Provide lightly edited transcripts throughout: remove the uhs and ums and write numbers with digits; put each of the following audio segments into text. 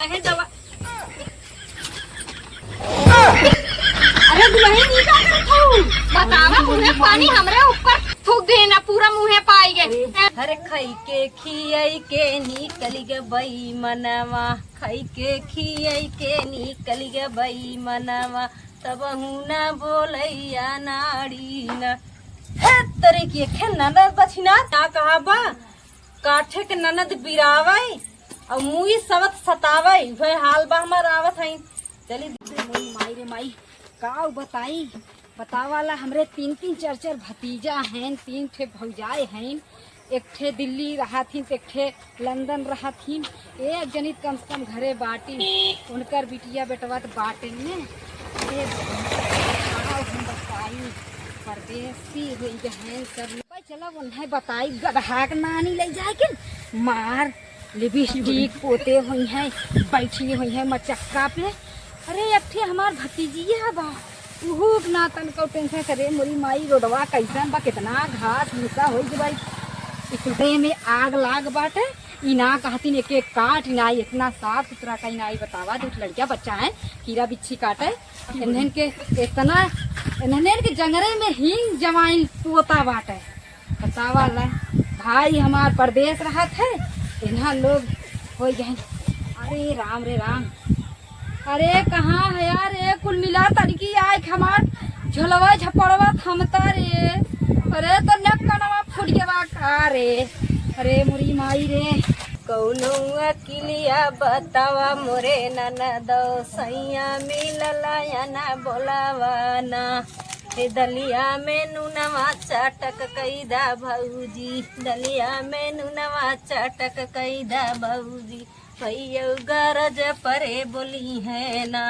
अरे दुल्हन ये क्या करत हूँ? बतावा मुँहे पानी हमरे ऊपर थूक देना पूरा मुँहे पाई गए। हर खाई के खियाई के निकल गे बई मनवा, खाई के खियाई के निकल गे बई मनवा, तब न बोलैया नाड़ी न तरे के खे ननद बछिना ना कहा बा काठे के ननद बिरावई और मुई सबत सतावई वे हाल बा हमार आवत हई। चली माई रे माई का बताई बतावाला हमरे तीन तीन चार चार भतीजा हैं, तीन ठे भौजाए हैं, एक ठे दिल्ली रहा थी, एक ठे लंदन रहा थी, एक जनी कम से कम घरे बाटी उनकर बिटिया बेटवा तो बाटे में बताई परदेसी हुई हैं सब चला उन्हें बताई गधा के नानी ले जाए के मार लिपस्टिक पोते हुई हैं, बैठी हुई हैं मचक्का पे। अरे अब थे हमार भतीजी है बा उहूक ना तन को टेंशन करे मोरी माई रोडवा कैसन बा कितना घास भूसा हो गई इतने में आग लाग बाटे इना कहती एक एक काट इनाई इतना साफ सुथरा का इनाई बतावा दो लड़किया बच्चा है कीड़ा बिच्छी काटे इन्हन के इतना इन्हन के जंगरे में हिंग जमाइन पोता बाटे बतावा ला भाई हमार परदेश रहा थे इन्हा लोग हो गए। अरे राम रे राम अरे कहाँ है यार ये कुल मिला तड़की आए हमार झोलवा झपड़वा थमता रे। अरे तो नक कनवा फूट गया का रे। अरे मुरी माई रे कौनो अकिलिया बतावा मोरे ननदो सैया मिलला या ना बोलावा ना हे दलिया में नुनवा चटक कैदा भौजी, दलिया में नुनवा चटक कैदा भौजी, भैया गरज परे बोली है ना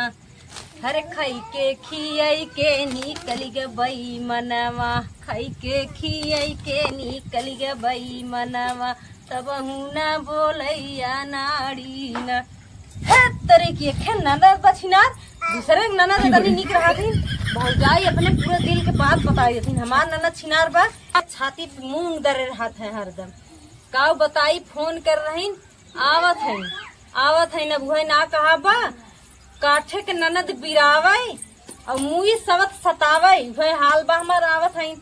हर खाई के खियाई के निकल गे बई मनवा, खाई के खियाई के निकल गे बई मनवा, तब न बोलैया नाड़ी न तरे के खे ननद बछिना दूसरे ननद तनी निक रहा थी भौजाई अपने पूरे दिल के बात बताई देती हमार ननद छिनार बा छाती पे मूंग दरे रहत है हरदम काऊ बताई फोन कर रही आवत है न बुहे ना कहा बा काठे के ननद बिरावई और मुई सबत सतावई वे हाल बा हमार आवत है।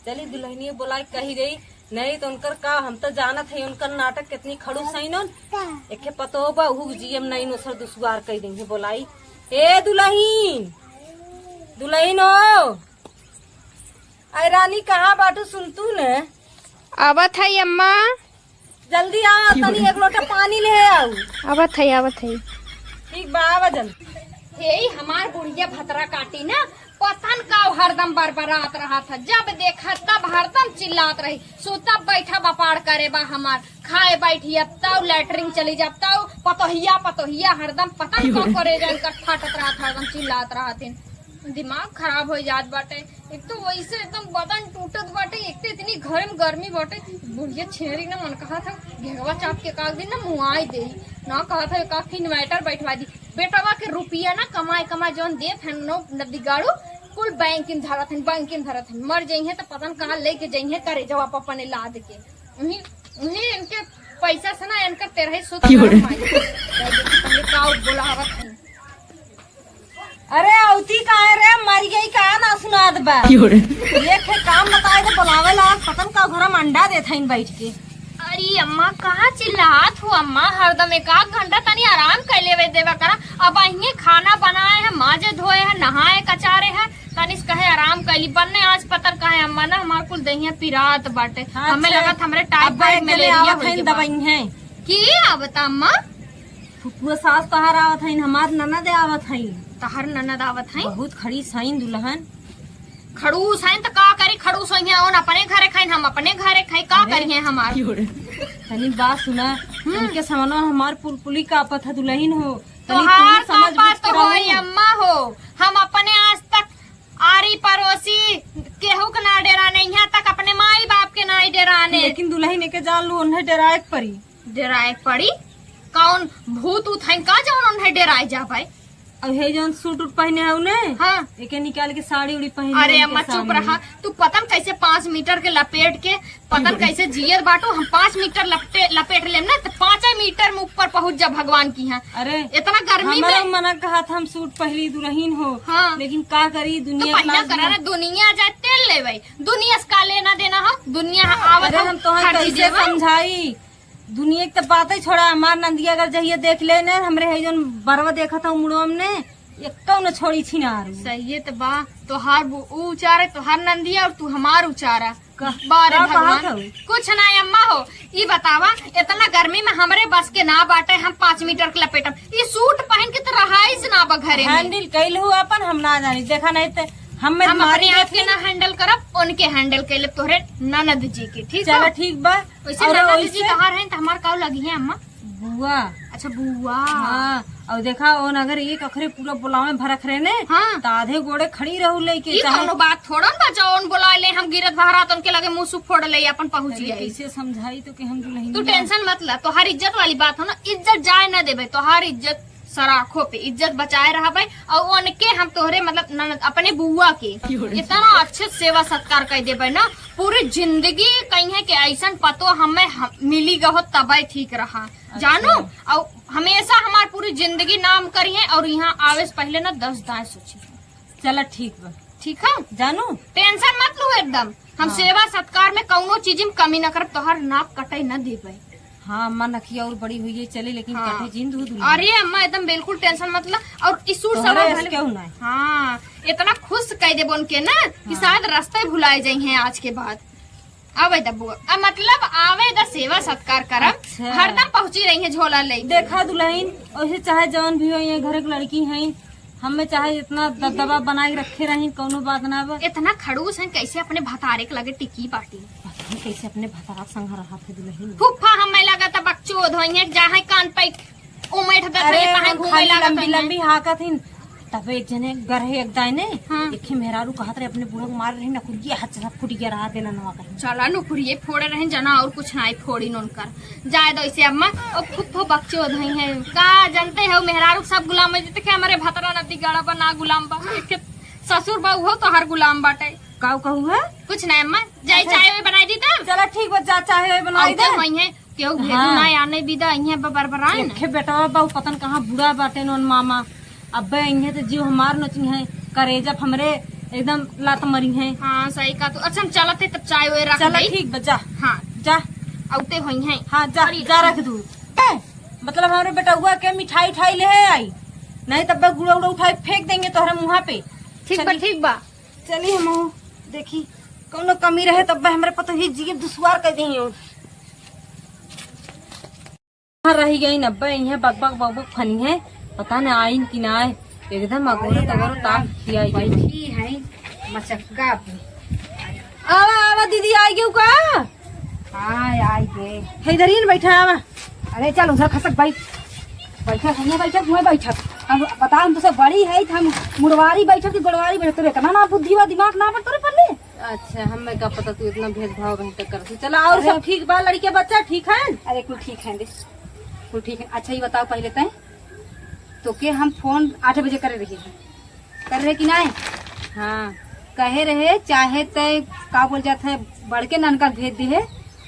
चली दुल्हनिया बोलाई कही रही नहीं तो उनकर का हम तो जानत है उनकर नाटक कितनी खड़ूस है न एक पतो बा हु जीएम नहीं नोसर दुसवार कह देंगे बोलाई ए दुल्हीन दुल्हीन हो अरे रानी कहाँ बाटू सुन तू न आवत है अम्मा जल्दी आ तनी एक लोटा पानी ले आओ आवत है ठीक बा वजन हे हमार बुढ़िया भतरा काटी ना पतन का हरदम बरबरात रहा था जब देखा तब हरदम चिल्लात रही सोता बैठा बपाड़ करे बा हमार खाए बैठिया तब लैटरिन चली जा तब पतोहिया हरदम पतन का करे फाटत रहा था हरदम चिल्लात रहा थे दिमाग खराब हो जात बाटे। एक तो वैसे एकदम बदन टूटत बाटे एक तो इतनी घर में गर्मी बाटे बुढ़िया छेरी ना मन कहा था घेरवा चाप के काग दिन ना मुआई दे ना कहा था काफी इन्वर्टर बैठवा दी बेटवा के रुपया ना कमाए जौन दे नदी गाड़ू कुल बैंकिन धरत है मर जाइए तो पता कहाँ लेके जाइए करे जवाब अपने लाद के उन्हीं इनके पैसा से ना इनका तेरह सौ बोला अरे औती कहाँ रे मर गई कहा ना सुनाद बा ये काम बताए तो बुलावे ला पतन का घर में अंडा देता इन बैठ के। अरे अम्मा कहाँ चिल्लात हो अम्मा हरदम एक घंटा तनी आराम कर लेवे देवा करा अब अहिए खाना बनाए है माजे धोए है नहाए कचारे है तनिस कहे आराम कैली बनने आज पतर कहे अम्मा ना हमार कुल दहिया पिरात बाटे हमें लगा हमरे टाइफाइड मलेरिया दवाई है की आवत अम्मा फुफुआ सास तहार आवत है हमार ननद आवत है तहर ननद आवत है बहुत खड़ी साइन दुल्हन खड़ूस है तो का करी खड़ूस है अपने घरे खाई हम अपने घरे खाई का करिए हमार तनी बात सुना उनके समनो हमार पुलपुली का आपत है दुल्हन हो तोहार समझ तो हो अम्मा हो हम अपने आज तक आरी पड़ोसी केहू के ना डेरा नहीं यहाँ तक अपने माई बाप के ना डेराने लेकिन दुल्हन के जान लो उन्हें डेराए पड़ी कौन भूत उत है का जौन उन्हें डेराए जा भाई अब हे जौन सूट उट पहने है ने हाँ। एके निकाल के साड़ी उड़ी पहने अरे अम्मा चुप रहा, तू पतन कैसे 5 मीटर के लपेट के पतन कैसे जियर बाटू, हम 5 मीटर लपेट लेम ना तो 5 मीटर में ऊपर पहुंच जा भगवान की यहाँ। अरे इतना गर्मी हमारा में मना कहा था हम सूट पहली दुल्हन हो। हाँ। लेकिन का करी तो दुनिया पहिला करा ना, दुनिया जाए तेल ले भाई, दुनिया से का लेना देना हो, दुनिया आवत अरे हम तो हर चीज कैसे देवा। समझाई, दुनिया की तो बात ही छोड़ा। हमार नंदिया अगर जहिए देख ले न हमरे है जौन बरवा देखा था मुड़वा ने एक न छोड़ी छिनार। सही है तो बा तोहार ऊ उचारे तोहार नंदिया और तू हमार उचारा बारे का बात भगवान। हौ? कुछ ना अम्मा हो, ई बतावा इतना गर्मी में हमरे बस के ना बाटे, हम 5 मीटर के लपेटम, ये सूट पहन के तो रहाइस ना बा घरे में। हैंडल कैल हो अपन हम ना जानी, देखा नहीं तो हम हम अपने आप के ना हैंडल करब, उनके हैंडल कैले तोहरे ननद जी के। ठीक चलो है, ठीक बा। वैसे और ननद वैसे जी कहाँ रहे तो हमार काव लगी है अम्मा। बुआ। अच्छा बुआ। हाँ और देखा ओन अगर एक अखरे पूरा बुलाव में भरख रहे ने हाँ। तो आधे गोड़े खड़ी रहू लेके ई कौनो बात थोड़ा ना बचाओ, बोला ले हम गिरत बहरात उनके लगे मुंह सुख फोड़ ले अपन पहुंची जाई। कैसे समझाई तो कि हम दुल्हन तू टेंशन मत ला, तोहार इज्जत वाली बात हो ना, इज्जत जाए न देबे, तोहार इज्जत सराखों पे इज्जत बचाए रहा भाई। और उनके हम तोहरे मतलब ननद अपने बुआ के इतना अच्छे सेवा सत्कार कर देबे ना, पूरी जिंदगी कहीं है कि ऐसा पतो हमें मिली गहो तबे ठीक रहा जानू। और हमेशा हमार पूरी जिंदगी नाम करी है, और यहाँ आवे से पहले ना 10 दाएं सोची। चला ठीक बा, ठीक है, जानू टेंशन मत लो एकदम। हम सेवा सत्कार में कौनो चीज में कमी न करब, तोहार नाक कटे न देबे। हाँ अम्मा नखिया और बड़ी हुई है चले, लेकिन हाँ। कटे जिंद हो दुल्हन। अरे अम्मा एकदम बिल्कुल टेंशन मत ला। और इस सूट तोहरे सलवार ऐसे भले- क्यों ना है? हाँ इतना खुश कह दे बोन के ना कि शायद रास्ते भुलाए जाई हैं आज के बाद। आवे द बुआ, मतलब आवे द सेवा सत्कार करम, अच्छा। हरदम पहुंची रही है झोला ले। देखा दुल्हन वैसे चाहे जौन भी हो ये घर की लड़की है, हमें चाहे इतना दबदबा बनाए रखे रही कोनो बात ना बा। इतना खड़ूस है, कैसे अपने भतारे के लगे टिकी बाटी। पता नहीं कैसे अपने भतारा संग रहा थे दुल्हन। फुफ्फा हमें लगा था बकचोद होइए, जहाँ कान पे उमैठ दे अरे पहाड़ वो घूमे खाली लगा लंबी लंबी हाका थी, तब एक जने गरहे एक दाई ने हाँ। एक मेहरारू कहत रहे अपने बूढ़ा को मार रही ना, खुद ये हाथ से फुट गया रहा देना नवा कहीं। चला नुकुरिये फोड़े रहे जना, और कुछ नहीं फोड़ी नोन कर जाए दो इसे अम्मा। और फुफ्फो बकचोद है का जानते हो, मेहरारू सब गुलाम है, जैसे हमारे भतरा नदी गाड़ा बा ना गुलाम बा, एक ससुर बहू हो तो हर गुलाम बाटे। काऊ कहू है कुछ नहीं अम्मा, जाए चाय वाय बनाई दी तब चला ठीक बा, जा चाहे बनाई दे। वही है केहू भेजू हाँ। ना आने विदा इहे बरबराए ना। देखे बेटा बाबू पतन कहाँ बूढ़ा बाटे नोन मामा, अब्बे इन्हें तो जीव हमार नची है, करेजब हमरे एकदम लात मरी है। हाँ सही का। तो अच्छा हम चलते तब चाय वाय रख चला दई। ठीक बा, जा हाँ जा। औते हुई है। हाँ जा जा रख दू। मतलब हमारे बेटा हुआ के मिठाई उठाई ले आई, नहीं तब बे गुड़ा उड़ा उठाई फेंक देंगे तोहरे मुँह पे। ठीक बा ठीक बा। चलिए हम देखी कौनो कमी रहे तब बे हमरे पता ही जीव दुश्वार कर दी रही गई नब्बे यहाँ बकबक बकबक फनी है, पता न आइन की ना आए, एकदम अगोरे तगोरे ताक दिया बैठी है मचक्का पे। आवा आवा दीदी आई गई का हाँ आई गे। है इधर ही न बैठा आवा। अरे चल उधर खसक बैठ, बैठक है बैठक मैं बैठक। अब बता हम तो सब बड़ी है, हम मुड़वारी बैठक की गोड़वारी बैठक, तेरे इतना ना बुद्धि वा दिमाग ना पर तेरे पल्ले। अच्छा हमें क्या पता तू इतना भेदभाव बहते करती। चला और सब ठीक बा, लड़के बच्चा ठीक है? अरे कुल ठीक है, कुल ठीक है। अच्छा ये बताओ पहले तय तो के हम फोन 8 बजे कर रहे कि नहीं? हाँ कहे रहे चाहे तय का बोल जाता है बड़के ननका भेज दे है,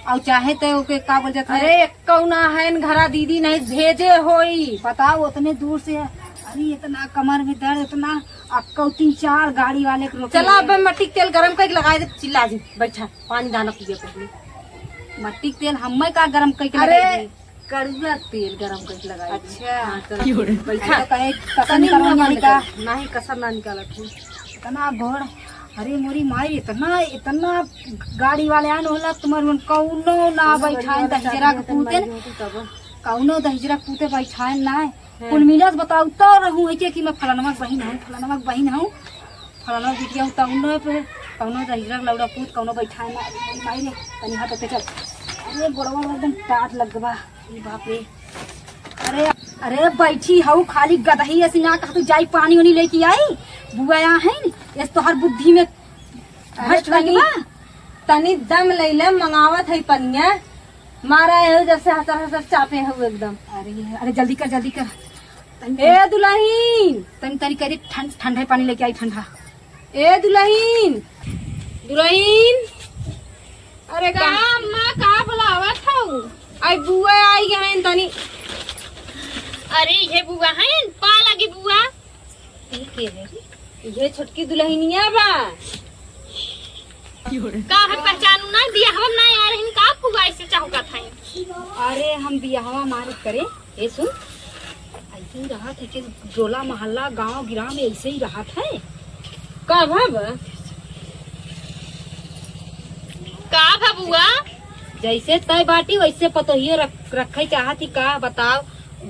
और चाहे तय ओके का बोल जाता है। अरे कौना है न घरा दीदी नहीं भेजे होई। बताओ उतने दूर से है। अरे इतना कमर में दर्द, इतना अक्का 3-4 गाड़ी वाले को रोके चला अब लिए। मट्टी के तेल गरम करके लगाए दे, चिल्ला जी बैठा पानी दाना पिए पहले। मट्टी के तेल हमें का गरम करके अरे लगाई दी? कड़ुआ तेल गरम करके लगाए। अच्छा। हाँ, चला, बैठा। तो कहे कसम करवाने का नहीं कसर ना निकाला तू। इतना भोर। अरे मोरी माई इतना इतना गाड़ी वाले आन होला तुम्हार मन कौनो ना बैठाए दहिजरा के पूते कौनो दहिजरा के पूते बैठाए ना कुल मिलत बताऊ तो रहूं है कि मैं फलानवा के बहिन हूं, फलानवा के बहिन हूं, फलानवा बिटिया हूं, तौनो पे कौनो दहिजरा के लौड़ा पूत कौनो बैठाए ना। मोरी माई ने तनी हाथ पे चल। अरे गोड़वा में एकदम टाट लगबा। अरे बाप रे। अरे अरे बैठी हूँ खाली गदही ऐसी ना कहा तू जाई पानी उनी लेके आई बुआ यहाँ है न ये तो हर बुद्धि में भ्रष्ट लगबा। तनी दम ले ले मंगावत है पनिया मारा है जैसे हसर हसर चापे है एकदम। अरे अरे जल्दी कर जल्दी कर। ए दुल्हन, तनी तनी करी ठंडा पानी लेके आई ठंडा। ए दुल्हन, दुल्हन, अरे का अम्मा का बुलावत हूँ? आई बुआ आई गए तनी। अरे ये बुआ है पा लगी बुआ। ये छोटकी दुल्हनिया बा। का है पहचानू ना दिया हम ना यार इन का बुआ ऐसे चाहुका था। अरे हम बियाहवा मारत करे। ए सुन, ऐसे ही रहा था कि टोला मोहल्ला गांव गिराव में ऐसे ही रहा था। का भब का बुआ? जैसे तय बाटी वैसे पतोहियो रखे चाहती। का बताओ,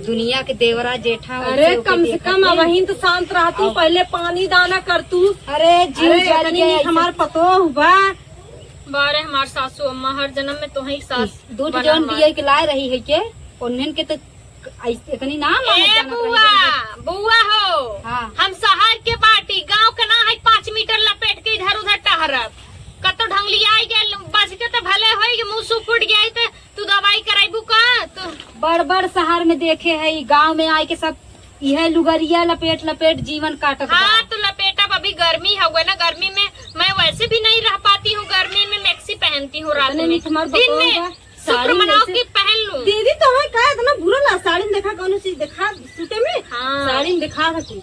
दुनिया के देवरा जेठा। अरे वैसे कम ओके से देखत कम है। वहीं तो शांत रहतू, पहले पानी दाना कर तू। अरे जीव अरे जल इतनी गया नीक ऐसे। हमार पतो बा। बारे हमार सासू अम्मा हर जन्म में तो ही सास दूध बना जौन हमार। बिया के लाए रही है के उन्हन के तो इतनी ना मानत ए जानत बुआ, रही। बुआ हो। हाँ। हम शहर के बाटी गांव के ना है 5 मीटर लपेट के इधर उधर टहरब। कतो ढंगली आई गेल बस के तो भले होई कि मुंह सुख फूट गया तो तू दवाई कराइबू का तू? बड़ बड़ शहर में देखे है, गांव में आए के सब यह लुगरिया लपेट लपेट जीवन काटत बा। हाँ तो लपेटा अभी गर्मी हो गई ना, गर्मी में मैं वैसे भी नहीं रह पाती हूँ। गर्मी में मैक्सी पहनती हूँ रात इतने में, नीक हमार दिन बतौल में बा। शुक्र साड़ी मनाओ वैसे- कि पहन लूं। दीदी तो है का इतना बुरा ला। साड़ी में देखा कौन चीज देखा सूटे में। हाँ। साड़ी में दिखा सकू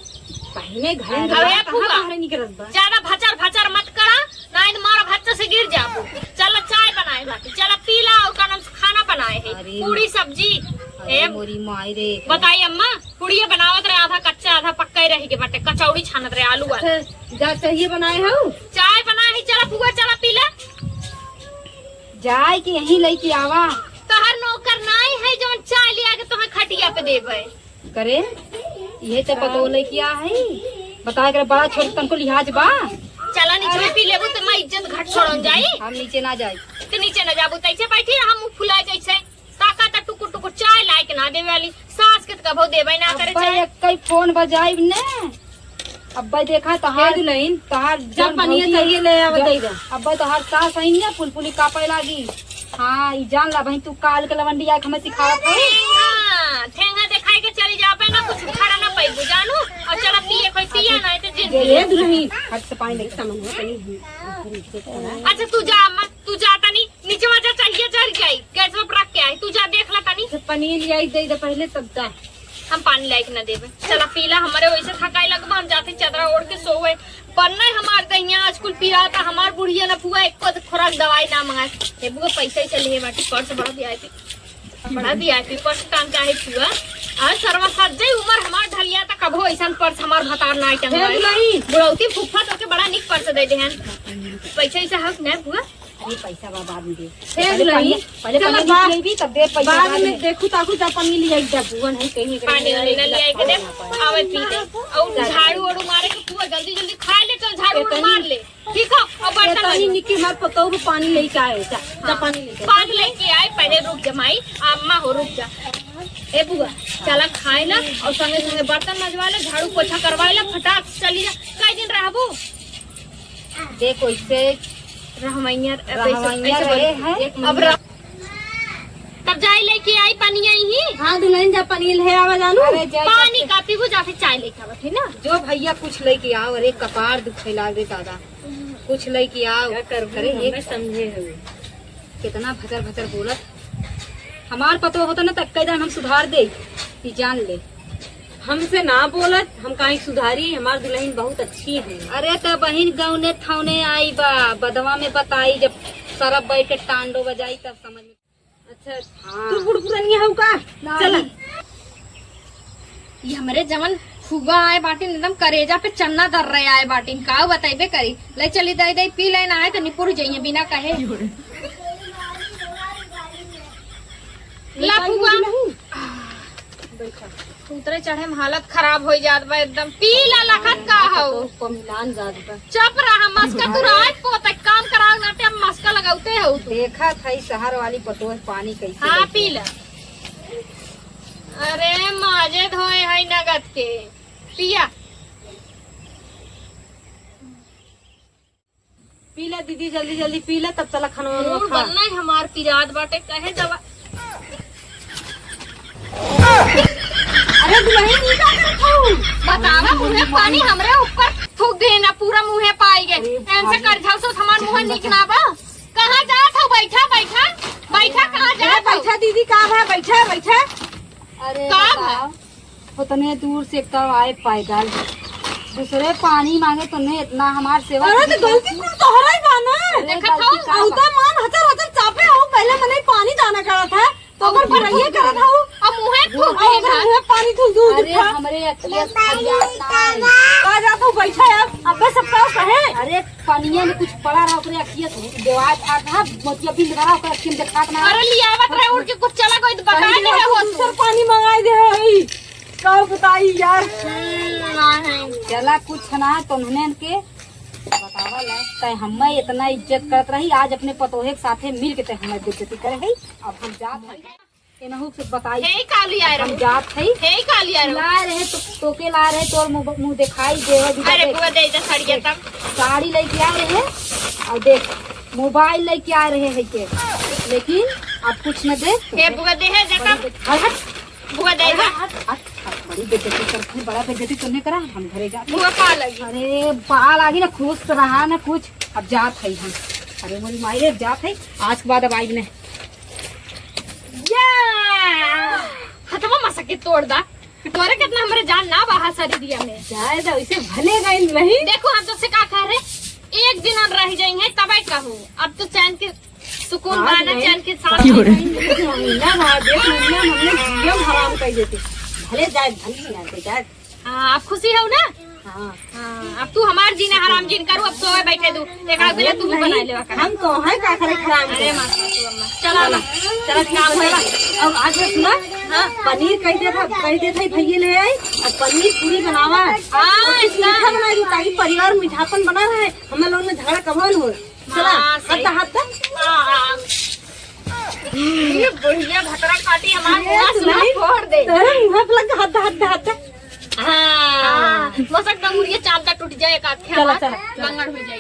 पहने घर में अरे कहाँ बुआ। बाहर नहीं करत बा। ज्यादा भचर भचर मत करा, नहीं तो मारा भच्चे से गिर जाबू। चलो चाय बनाए बाकी, चलो पीला और का नाम से खाना बनाए है, अरे। पूरी सब्जी। अरे ए मोरी माई रे। बताइए अम्मा, पुड़िया बनावत रहे आधा कच्चा आधा पक्का ही रही के बाटे, कचौड़ी छानत रहे आलू वाला। अच्छा, जा चाहिए बनाए हो। चाय बनाए है, चला बुआ चला पीला। जाए के यहीं लेके आवा तोहर नौकर नाई है जो चाय लिया के तुम्हें खटिया पे देवे। करे। ये तो पतो लेके आ है। बताए करे बड़ा छोट तनको लिहाज बा। चला नीचे में पी लेबू तो मैं इज्जत घट छोड़न जाई। हम नीचे ना जाए। तो नीचे न जाबू तैसे बैठी हम मुंह फुलाए जैसे ताका ता टुकुर टुकुर चाय लायक ना देवे वाली सास के कभो देवे ना करे अब्बा चाय। कई फोन बजाई ने। अब्बा देखा हे तहार दुल्हन, तहार जब पनिया चाहिए ले आवा दई दे। अब्बा तहार सास आई ना पुलपुली कापे लागी। हाँ ई जान ला भाई, तू काल के लवंडी आके हमें सिखावत है। ठेंगा दिखाई के चली जाबे ना, कुछ खाना ना पाइबू जानू। और चला पिए कोई पिया ना तो जिंदगी। ये दुल्हन हट से पानी लेके समझ कहीं अच्छा तू जा मत, तू जाता नहीं नीचे वजह चाहिए चढ़ गई गैस में रख के आई। तू जा देख ला तनी, पनीर ले आई दे पहले तब जा। हम पानी लायक न देवे। चला पीला, हमारे वैसे थकाई लगबा, हम जाते चादरा ओढ़ के सोवे। पर नहीं हमार दहिया आज कुल पीरा था, हमार बुढ़िया न पुआ एक खुराक दवाई ना मंगाए। हे बुआ पैसा ही चली है बाटी पर्स बड़ा वीआईपी, बड़ा वीआईपी पर्स टांग का है पुआ। आज सरवा सज्जई उम्र हमार ढलिया था, कभो ऐसा पर्स हमार भतार ना हे टंगाई। दुल्हन, बुढ़ौती फुफा तो के बड़ा निक पर्स दे देहन। पैसा ऐसा हक नहीं पुआ। अरे पैसा बा बाद में दे। हे दुल्हन, पहले चलो पानी बाद- पिएबी तब दे पैसा बाद बाद में में। देखू ताकू जा पनीर ले आई जा। बुआ नहीं कहीं पानी वाली न लिया के दे आवे पी दे। और झाड़ू ओड़ू मारे के पुआ जल्दी जल्दी खा ले, चल झाड़ू ओड़ू मार ले ठीक है। और बर्तन तनी मांजो। निकी हमार पतो भी पानी लेके आए। जा जा पानी लेके आ। पानी लेके आए, पहले रुक जा माई, अम्मा हो रुक जा। ए बुआ चला खाए ला और संगे संगे बर्तन मजवा ले, झाड़ू पोछा करवा ले, फटाक से चली जा। कई दिन रहबू देखो इससे रहमैया रहमैया रहे हैं। अब तब जाए लेके आई पानी आई ही। हाँ दुल्हन, जा पनीर है आवा जानू। अरे जाए पानी का पीबू जाके चाय लेके आवा ठीक ना। जो भैया कुछ लेके आओ। अरे कपार दुखे लागे दादा, कुछ लेके आओ। करे एक समझे हुए कितना भचर भचर बोलत। हमार पतो होता ना तब कई हम सुधार दे। ई जान ले। हमसे ना बोलत, हम कहीं सुधारी। हमार दुल्हन बहुत अच्छी है। अरे तो बहन गौने थाउने आई बा, बदवा में बताई जब सरब बैठ के टांडो बजाई तब समझ में। अच्छा हाँ। तू बुढ़पुरनिया हो का? चल ये हमारे जवन फुगा आए बाटिन एकदम करेजा पे चन्ना दर रहे आए बाटिन का बताइबे करी। ले चली दई दई पी लेना है तो निपुर जाइए बिना कहे। ला फुगा उतरे चढ़े में हालत खराब हो जात बा एकदम। पी ला लखत का हो तो मिलान जात बा। चुप रहा मस्का तू रात को तक काम कराओ ना ते मस्का लगाते हो तू। देखा था ई शहर वाली पतो है पानी कैसे हाँ लेके पी ला। अरे माजे धोए है नगद के पिया। पी ला दीदी, जल्दी जल्दी पी ला तब चला खाना वाना मूड खा। बनना है हमार पिरात बाटे कहे दवा। अरे दुल्हन ये क्या करत हूँ? बतावा मुहे पानी हमरे ऊपर थूक देना पूरा मुहे पाई गए ऐसे कर झाल से हमार मुहे निकना बा कहाँ जात हो बैठा बैठा बैठा कहाँ अरे जात हो बैठा दीदी कहाँ है? बैठा बैठा। अरे का बताओ, उतने दूर से एक तरफ आए पैदल, दूसरे पानी मांगे तुमने इतना हमार सेवा अरे की। तो गलती कुल तोहरा ही बा ना। देखा था औता मान हतर हतर चापे हो पहले मने पानी दाना करत है तो अगर भरइए करत हूँ अब मुहे थूक अगर देना मुहे पानी थूक दूध अरे उठा हमरे अखियस फरियाद आ जाता हूँ बैठा है अबे सब पास है। अरे पनिया में कुछ पड़ा रहा ओकरे अखियस देवाय था था मोतिया बिंद भरा ओकर अखियन देखात ना। अरे लियावत रहे उड़ के कुछ चला कोई बता नहीं है वो दूसर पानी मंगाई दे है का बताई यार। चला कुछ ना तुमने के बतावा ला तय हमें इतना इज्जत करत रही आज अपने पतोहे के साथे मिल के तय हमें बेइज्जती करे है। अब हम जात है केनहू से बताई हे काली आ हम रहा जात है हे काली आ रहा ला रहे तो तोके ला रहे तोर मुंह दिखाई देवे अरे बुआ दे दे सड़िया तक साड़ी लेके आ रहे और देख मोबाइल लेके आ रहे है के लेकिन अब कुछ न दे हे बुआ दे है देखा बुआ दे दे बड़ी बेइज्जती करते बड़ा बेइज्जती करने करा हम घरे जाते। बुआ का लगी अरे बाल आगी ना खुश तो रहा ना कुछ अब जात है हम। अरे मोरी माई रे जात है आज के बाद अब आई ने हथवा मसा के तोड़ दा तोरे कितना हमरे जान ना बाहर शरीरिया में जाए तो इसे भले गई नहीं। देखो हम तुझसे क्या कह रहे एक दिन हम रह जाएंगे तब कहूँ अब तो चैन के सुकून बनाना चैन के साथ महीना भर देख महीना हमने जीवन हराम कर देते भले जाए भले जाए जाए। हाँ आप खुशी हो ना हाँ हाँ अब तू हमार जीने हराम जीन करू अब सोए बैठे दू एक बिना तू भी बना लेवा कर हम तो है का करे हराम अरे करे। माता तू अम्मा चला ना चला काम है अब आज में सुना हाँ पनीर कह देता भैया ले आई और पनीर पूरी बनावा मीठा बना दी ताकि परिवार मीठापन बना रहे हम लोग में झगड़ा कभी हो। चला हाँ, सही। हाथ ये बुढ़िया भतरा काटी हमार मुंह से नहीं। फोड़ दे तेरे मुंह पे लग हाथ हाँ मसक डंगुरिया चालता टूट जाए एक आखे चला, चला। लंगड़ हो जाए